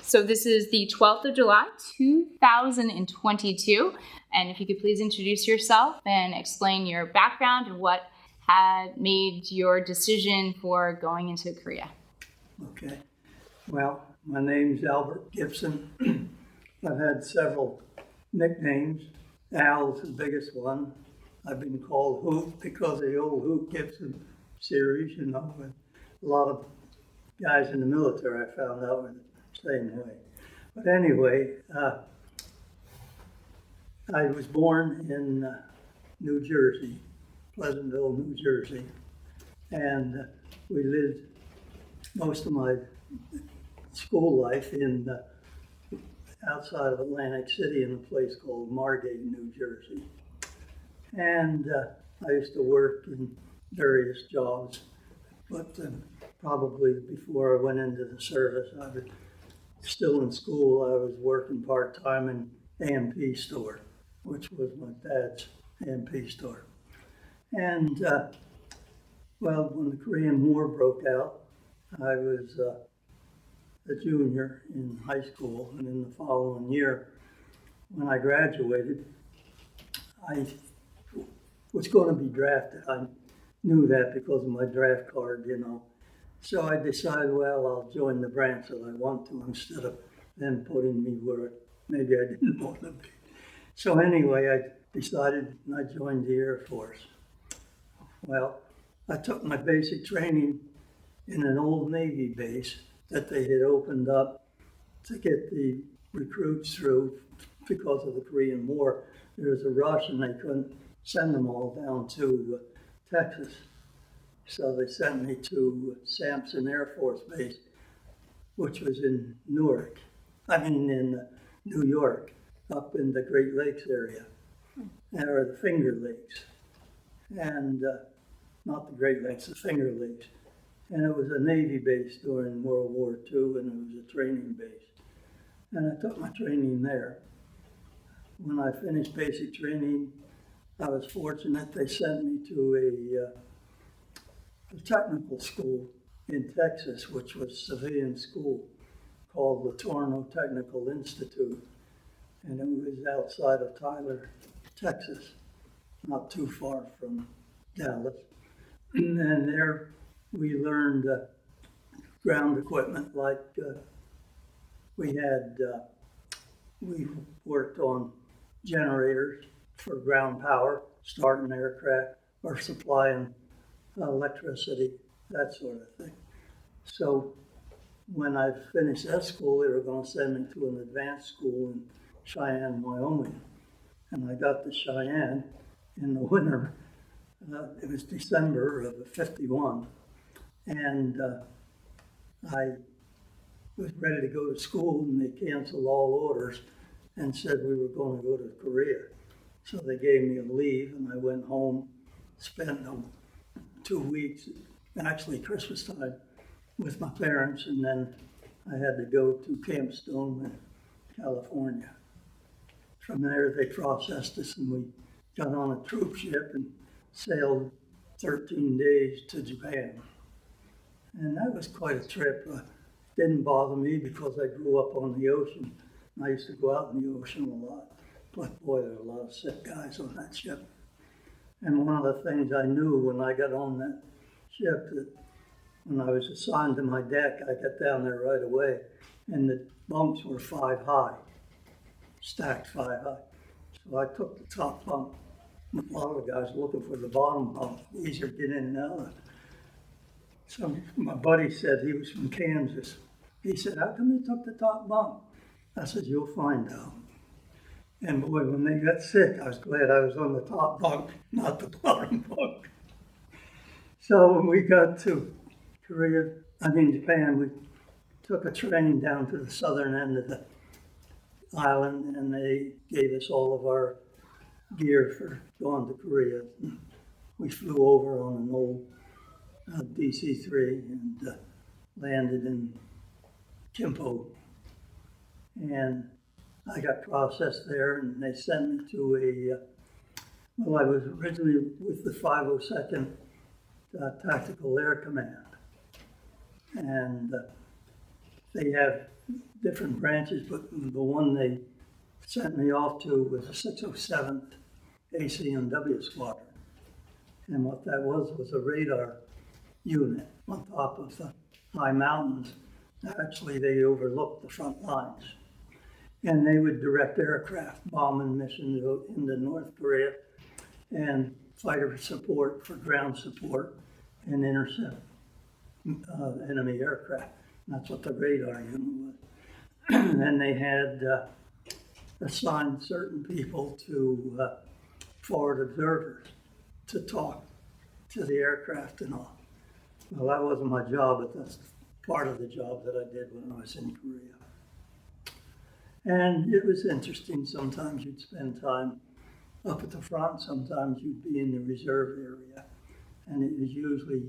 So this is the 12th of July, 2022. And if you could please introduce yourself and explain your background and what had made your decision for going into Korea. Okay. Well, my name's Albert Gibson. I've had several nicknames. Al's the biggest one. I've been called Hoot because of the old Hoot Gibson series, and a lot of guys in the military I found out were the same way. But anyway, I was born in New Jersey, Pleasantville, New Jersey, and we lived most of my school life in outside of Atlantic City in a place called Margate, New Jersey. And I used to work in various jobs, but probably before I went into the service, I was still in school. I was working part-time in A&P store, which was my dad's A&P store. And well, when the Korean War broke out, I was a junior in high school, and in the following year, when I graduated, I was going to be drafted. I knew that because of my draft card, So I decided, well, I'll join the branch that I want to instead of them putting me where maybe I didn't want to be. So anyway, I decided and I joined the Air Force. Well, I took my basic training in an old Navy base that they had opened up to get the recruits through because of the Korean War. There was a rush and they couldn't send them all down to Texas. So they sent me to Sampson Air Force Base, which was in New York, up in the Great Lakes area, or the Finger Lakes. And not the Great Lakes, the Finger Lakes. And it was a Navy base during World War II, and it was a training base. And I took my training there. When I finished basic training, I was fortunate they sent me to a technical school in Texas, which was a civilian school called Latorno Technical Institute. And it was outside of Tyler, Texas, not too far from Dallas. And there we learned ground equipment like we worked on generators for ground power, starting aircraft or supplying electricity, that sort of thing. So when I finished that school, they were going to send me to an advanced school in Cheyenne, Wyoming. And I got to Cheyenne in the winter. It was December of '51. And I was ready to go to school, and they canceled all orders and said we were going to go to Korea. So they gave me a leave, and I went home, spent 2 weeks, actually Christmas time, with my parents, and then I had to go to Camp Stoneman, California. From there, they processed us, and we got on a troop ship and sailed 13 days to Japan. And that was quite a trip. It didn't bother me because I grew up on the ocean. I used to go out in the ocean a lot. But boy, there were a lot of sick guys on that ship. And one of the things I knew when I got on that ship, that when I was assigned to my deck, I got down there right away, and the bunks were 5 high, stacked 5 high. So I took the top bunk. A lot of the guys were looking for the bottom bunk, easier to get in and out. So my buddy said, he was from Kansas. He said, how come you took the top bunk? I said, you'll find out. And boy, when they got sick, I was glad I was on the top bunk, not the bottom bunk. So when we got to Japan, we took a train down to the southern end of the island, and they gave us all of our gear for going to Korea. We flew over on an old DC-3 and landed in Kimpo. And I got processed there, and they sent me to I was originally with the they have different branches, but the one they sent me off to was the 607th ACNW Squadron. And what that was a radar unit on top of the high mountains. Actually, they overlooked the front lines. And they would direct aircraft bombing missions into North Korea and fighter support for ground support and intercept enemy aircraft. That's what the radar unit was. And they had assigned certain people to forward observers to talk to the aircraft and all. Well, that wasn't my job, but that's part of the job that I did when I was in Korea. And it was interesting. Sometimes you'd spend time up at the front, sometimes you'd be in the reserve area. And it was usually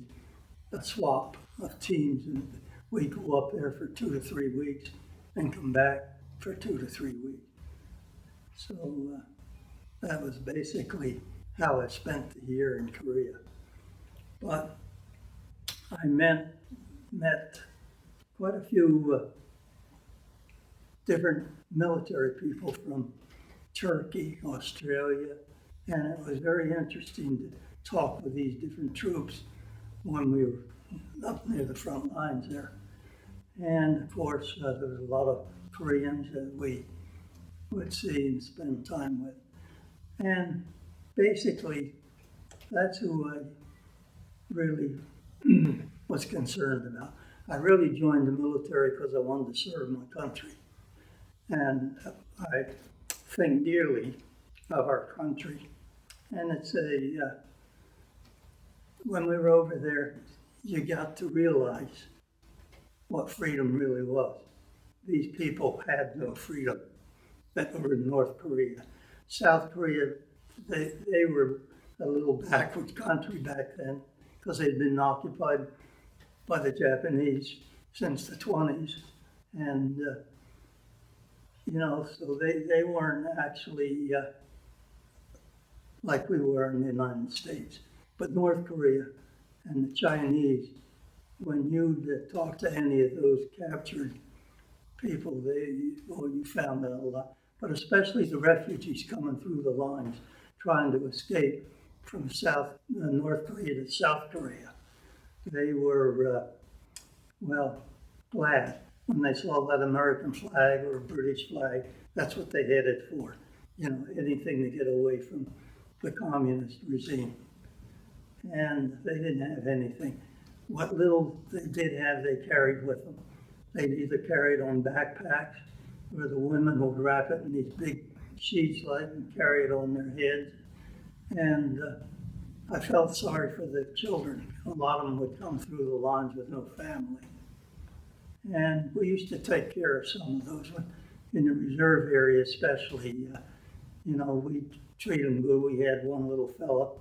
a swap of teams, and we'd go up there for 2 to 3 weeks and come back for 2 to 3 weeks. So that was basically how I spent the year in Korea. But I met quite a few different military people from Turkey, Australia, and it was very interesting to talk with these different troops when we were up near the front lines there. And of course, there was a lot of Koreans that we would see and spend time with. And basically, that's who I really was concerned about. I really joined the military because I wanted to serve my country. And I think dearly of our country. And it's when we were over there, you got to realize what freedom really was. These people had no freedom that were in North Korea. South Korea, they were a little backward country back then because they'd been occupied by the Japanese since the 20s. And, so they weren't actually like we were in the United States. But North Korea and the Chinese, when you talk to any of those captured people, you found out a lot. But especially the refugees coming through the lines, trying to escape from North Korea to South Korea. They were, glad when they saw that American flag or British flag. That's what they headed for. Anything to get away from the communist regime. And they didn't have anything. What little they did have, they carried with them. They'd either carry it on backpacks, where the women would wrap it in these big sheets and carry it on their heads. And I felt sorry for the children. A lot of them would come through the lines with no family. And we used to take care of some of those in the reserve area, especially. We treated them good. We had one little fella.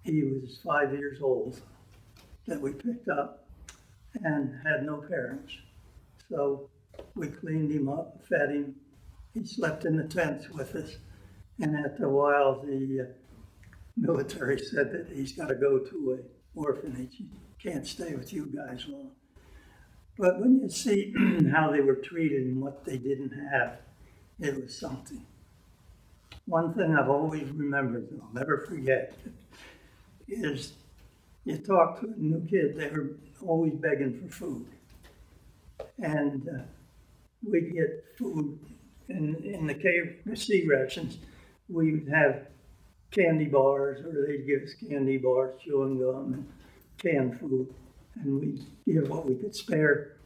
He was 5 years old that we picked up and had no parents. So we cleaned him up, fed him. He slept in the tents with us. And after a while, the military said that he's got to go to an orphanage. He can't stay with you guys long. But when you see how they were treated and what they didn't have, it was something. One thing I've always remembered, and I'll never forget, is you talk to a new kid, they were always begging for food. And we'd get food in the KFC rations. We'd have candy bars, or they'd give us candy bars, chewing gum, and canned food. And we'd give what we could spare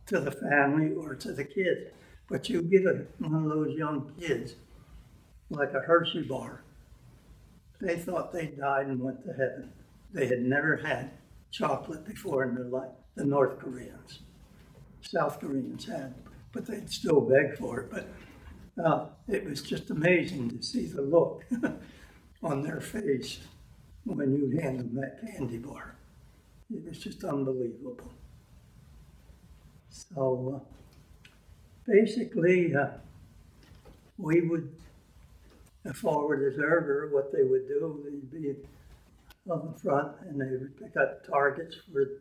to the family or to the kids. But you give one of those young kids like a Hershey bar, they thought they died and went to heaven. They had never had chocolate before in their life. The North Koreans. South Koreans had, but they'd still beg for it. But it was just amazing to see the look on their face when you'd hand them that candy bar. It was just unbelievable. So basically, we would, a forward observer, what they would do, they'd be on the front and they would pick up targets for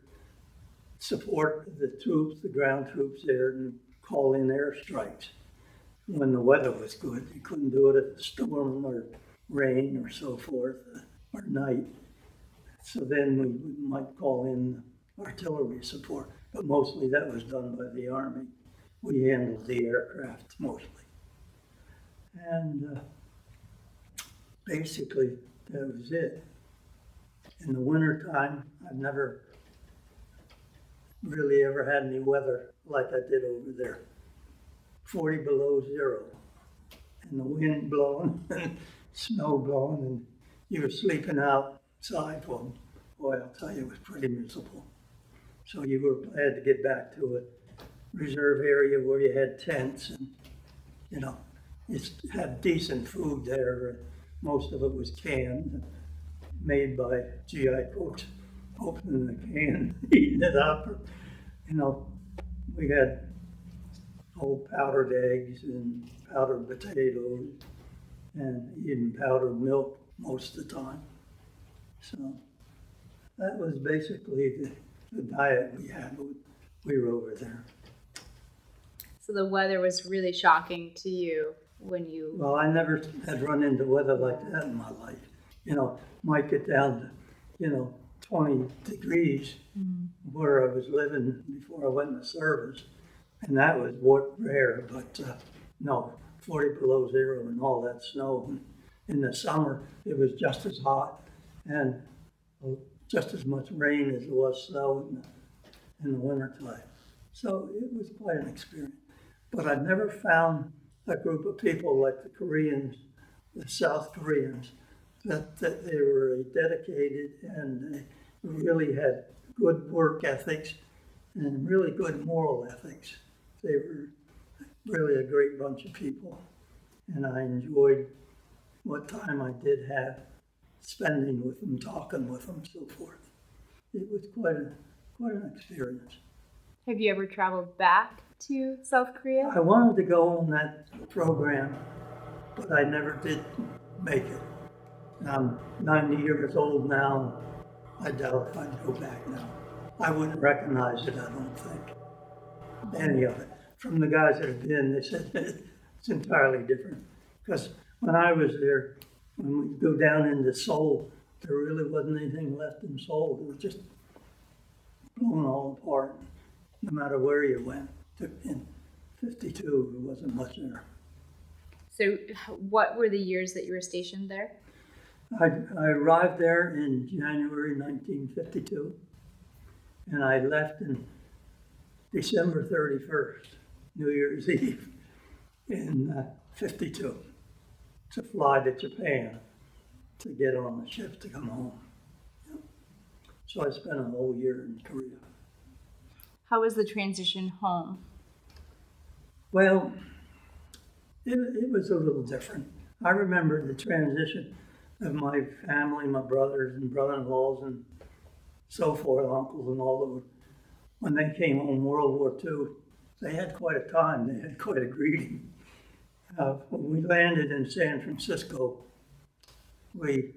support the troops, the ground troops there, and call in airstrikes when the weather was good. You couldn't do it if storm or rain or so forth, or night. So then we might call in artillery support, but mostly that was done by the Army. We handled the aircraft mostly. And basically, that was it. In the wintertime, I've never really ever had any weather like I did over there. 40 below zero, and the wind blowing, and snow blowing, and you were sleeping outside. Well, boy, I'll tell you, it was pretty miserable. So you were glad to get back to a reserve area where you had tents, and you know, you had decent food there. Most of it was canned, made by GI folks, opening the can, eating it up. You know, we had whole powdered eggs and powdered potatoes and even powdered milk most of the time. So that was basically the diet we had when we were over there. So the weather was really shocking to you when you... Well, I never had run into weather like that in my life. You know, might get down to, 20 degrees where I was living before I went in the service. And that was rare, but no, 40 below zero and all that snow. In the summer, it was just as hot and just as much rain as it was snow in the wintertime. So it was quite an experience. But I've never found a group of people like the Koreans, the South Koreans, that they were dedicated and they really had good work ethics and really good moral ethics. They were really a great bunch of people, and I enjoyed what time I did have spending with them, talking with them, so forth. It was quite an experience. Have you ever traveled back to South Korea? I wanted to go on that program, but I never did make it. I'm 90 years old now. I doubt if I'd go back now. I wouldn't recognize it, I don't think. Any of it. From the guys that have been, they said it's entirely different. Because when I was there, when we go down into Seoul, there really wasn't anything left in Seoul. It was just blown all apart, no matter where you went. In 52, there wasn't much there. So what were the years that you were stationed there? I arrived there in January 1952, and I left in December 31st, New Year's Eve, in 52, to fly to Japan to get on the ship to come home. Yep. So I spent a whole year in Korea. How was the transition home? Well, it was a little different. I remember the transition of my family, my brothers and brother-in-laws and so forth, uncles and all of them. When they came home World War II, they had quite a time. They had quite a greeting. When we landed in San Francisco, we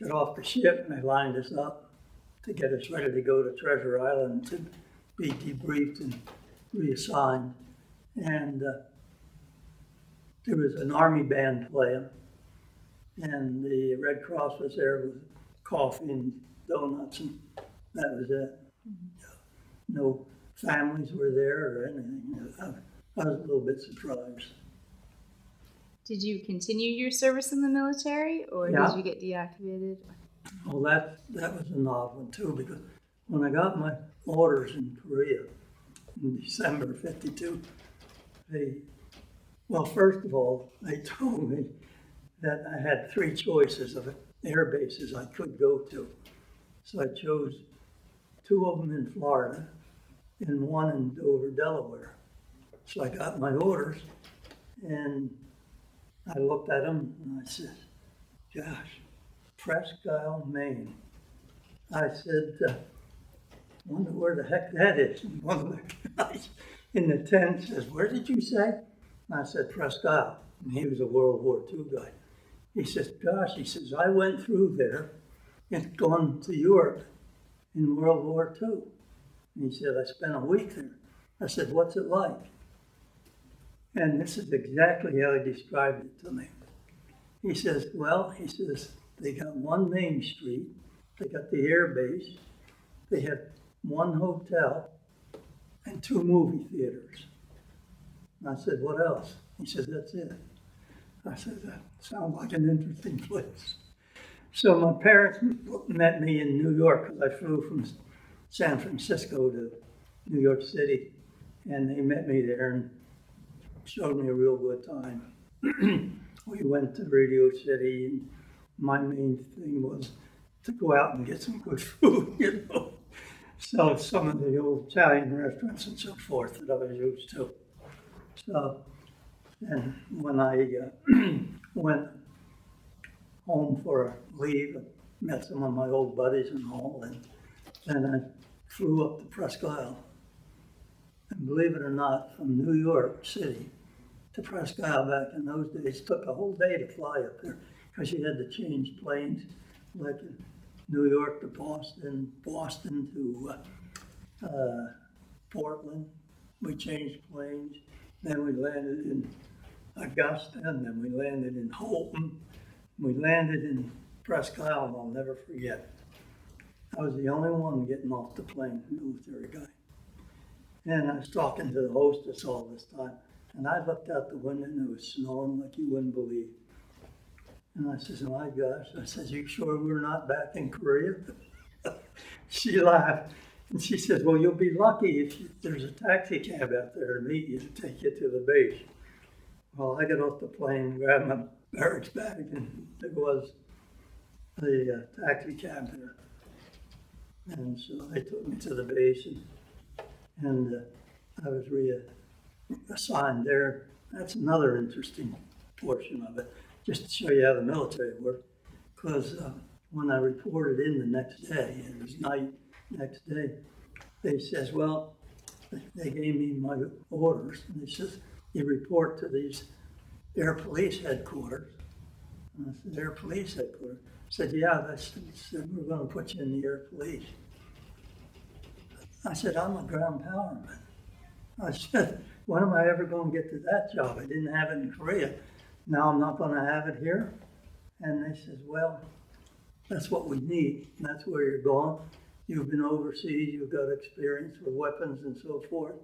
got off the ship and they lined us up to get us ready to go to Treasure Island to be debriefed and reassigned. And there was an Army band playing, and the Red Cross was there with coffee and donuts, and that was it. No families were there or anything. I was a little bit surprised. Did you continue your service in the military, or did you get deactivated? Well, that was an odd one too, because when I got my orders in Korea in December '52, first of all, they told me that I had 3 choices of air bases I could go to. So I chose 2 of them in Florida and 1 in Dover, Delaware. So I got my orders and I looked at them and I said, gosh, Presque Isle, Maine. I said, wonder where the heck that is. And one of the guys in the tent says, where did you say? And I said, Presque Isle. And he was a World War II guy. He says, gosh, he says, I went through there and gone to Europe in World War II. And he said, I spent a week there. I said, what's it like? And this is exactly how he described it to me. He says, well, he says, they got one main street, they got the air base, they have one hotel, and 2 movie theaters. And I said, what else? He says, that's it. I said, that sounds like an interesting place. So my parents met me in New York because I flew from San Francisco to New York City, and they met me there and showed me a real good time. We went to Radio City, and my main thing was to go out and get some good food, you know. So some of the old Italian restaurants and so forth that I was used to. So, and when I went home for a leave, I met some of my old buddies and all, and then I flew up to Presque Isle. And believe it or not, from New York City to Presque Isle back in those days, it took a whole day to fly up there because you had to change planes, like New York to Boston, Boston to Portland. We changed planes. Then we landed in Augusta, and then we landed in Holton. We landed in Presque Isle, and I'll never forget. I was the only one getting off the plane, military guy. And I was talking to the hostess all this time, and I looked out the window and it was snowing like you wouldn't believe. And I says, my gosh, I says, you sure we're not back in Korea? She laughed, and she says, well, you'll be lucky if there's a taxi cab out there to meet you to take you to the base. Well, I got off the plane, grabbed my barracks bag, and there was the taxi cab there. And so they took me to the base, and I was reassigned there. That's another interesting portion of it, just to show you how the military worked. Because when I reported in the next day, it was night next day, they says, well, they gave me my orders, and they says, you report to these Air Police headquarters. And I said, Air Police headquarters? I said, yeah, they said, we're going to put you in the Air Police. I said, I'm a ground power man. I said, when am I ever going to get to that job? I didn't have it in Korea. Now I'm not going to have it here? And they said, well, that's what we need. And that's where you're going. You've been overseas. You've got experience with weapons and so forth,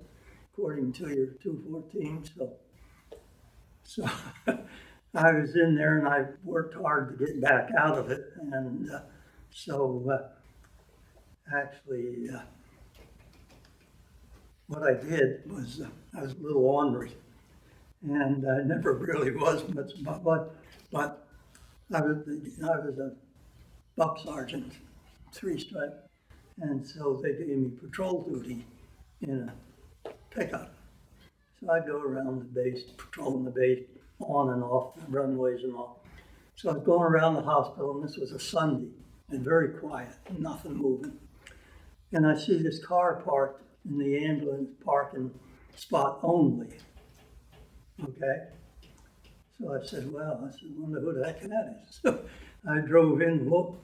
according to your 214. So I was in there and I worked hard to get back out of it. And actually, what I did was I was a little ornery, and I never really was much, but I was a buck sergeant, 3-stripe, and so they gave me patrol duty in a pickup. So I'd go around the base, patrolling the base, on and off the runways and all. So I was going around the hospital, and this was a Sunday, and very quiet, nothing moving. And I see this car parked in the ambulance parking spot only. Okay? So I said, well, wonder who the heck that is. So I drove in, looked,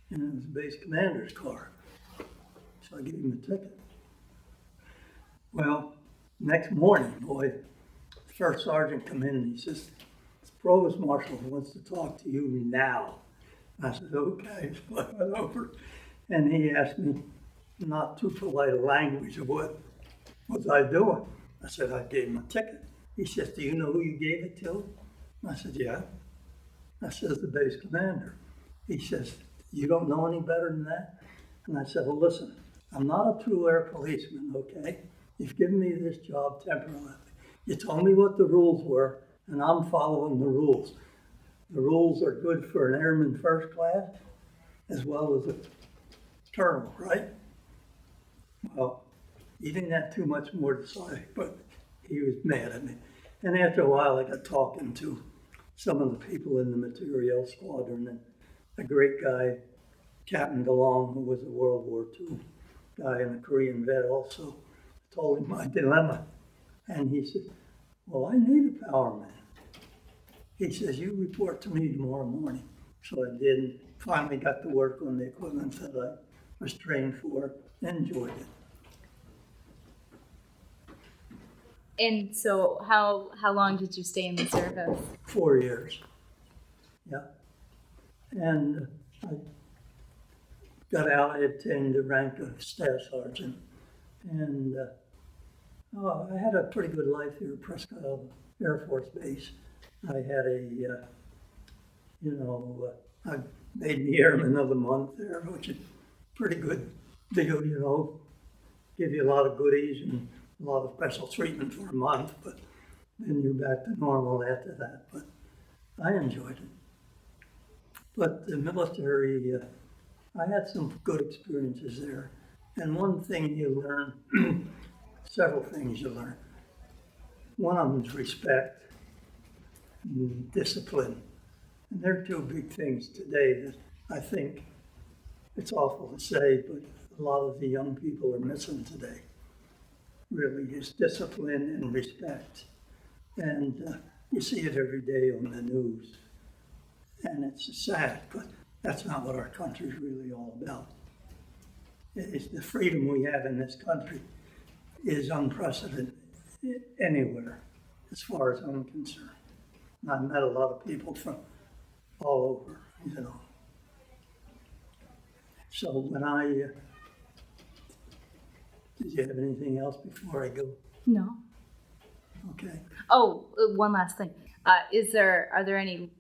and it was the base commander's car. So I gave him a ticket. Well, next morning, boy, the first sergeant come in and he says, the provost marshal wants to talk to you now. I said, okay, so I went over, and he asked me, not too polite a language, of what was I doing? I said, I gave him a ticket. He says, do you know who you gave it to? I said, yeah. I says, the base commander. He says, you don't know any better than that? And I said, well, listen, I'm not a true air policeman, okay? You've given me this job temporarily. You told me what the rules were, and I'm following the rules. The rules are good for an airman first class, as well as a colonel, right? Well, he didn't have too much more to say, but he was mad at me. And after a while, I got talking to some of the people in the materiel squadron, and a great guy, Captain DeLong, who was a World War II guy and a Korean vet also, told him my dilemma. And he said, well, I need a power man. He says, you report to me tomorrow morning. So I did, and finally got to work on the equipment that I was trained for, enjoyed it. And so how long did you stay in the service? 4 years. Yeah. And I got out, I obtained the rank of staff sergeant. And I had a pretty good life here at Prescott Air Force Base. I had I made the Airman of the Month there, which is pretty good deal, give you a lot of goodies and a lot of special treatment for a month, but then you're back to normal after that. But I enjoyed it. But the military, I had some good experiences there. And one thing you learn, several things you learn. One of them is respect and discipline. And they're two big things today that I think it's awful to say, but a lot of the young people are missing today. Really, is discipline and respect. And you see it every day on the news. And it's sad, but that's not what our country is really all about. It's the freedom we have in this country is unprecedented anywhere, as far as I'm concerned. And I've met a lot of people from all over, So when did you have anything else before I go? No. Okay. Oh, one last thing. Are there any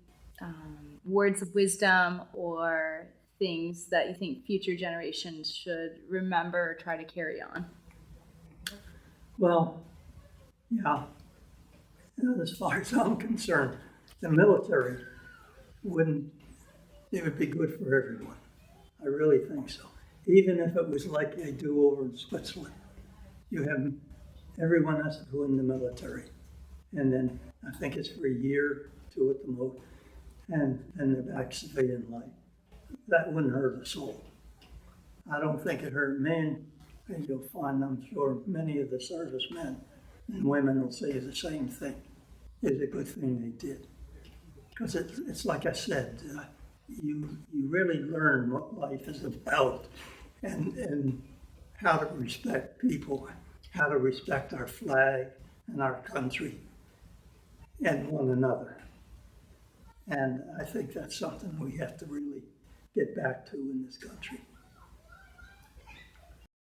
words of wisdom or things that you think future generations should remember or try to carry on? Well, yeah. As far as I'm concerned, the military it would be good for everyone. I really think so. Even if it was like they do over in Switzerland. Everyone has to go in the military. And then I think it's for a year, 2 at the most, and then they're back civilian life. That wouldn't hurt a soul. I don't think it hurt men. And you'll find, I'm sure, many of the servicemen and women will say the same thing. It's a good thing they did. Because it's like I said, you really learn what life is about and how to respect people, how to respect our flag and our country and one another. And I think that's something we have to really get back to in this country.